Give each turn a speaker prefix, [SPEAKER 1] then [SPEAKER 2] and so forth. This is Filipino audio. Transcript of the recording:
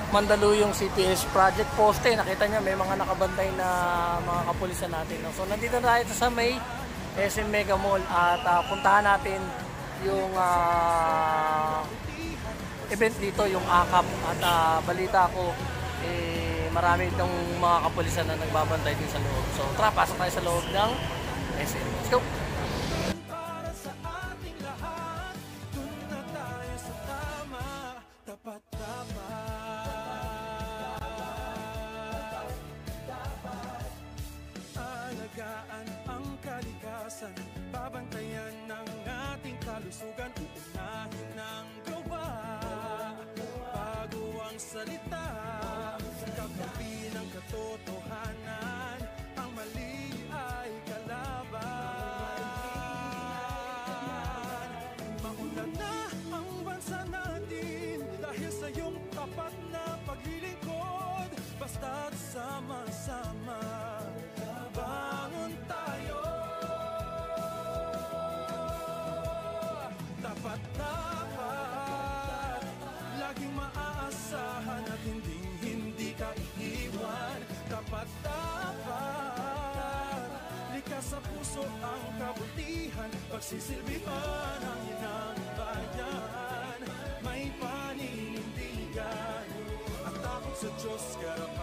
[SPEAKER 1] Mandaluyong CPS Project Poste. Nakita niya may mga nakabantay na mga kapulisan natin. No? So nandito na tayo sa may SM Mega Mall at puntahan natin yung event dito, yung AKAP. At balita ko, marami itong mga kapulisan na nagbabantay din sa loob. So tara, pasok tayo sa loob ng SM. Let's go!
[SPEAKER 2] Babantayan ng ating kalusugan, uunahin ng gawa bago ang salita, kagabi ng katotohanan, ang mali ay kalaban. Maunlad na ang bansa natin dahil sa iyong tapat na paglilingkod, basta't sama-sama bangon tayo. Dapat laging maaasahan at hindi ka iiwan. Dapat likas sa puso ang kabutihan, pagsisilbihan ang inang bayan, may paninindigan at takot sa Diyos, karapatan.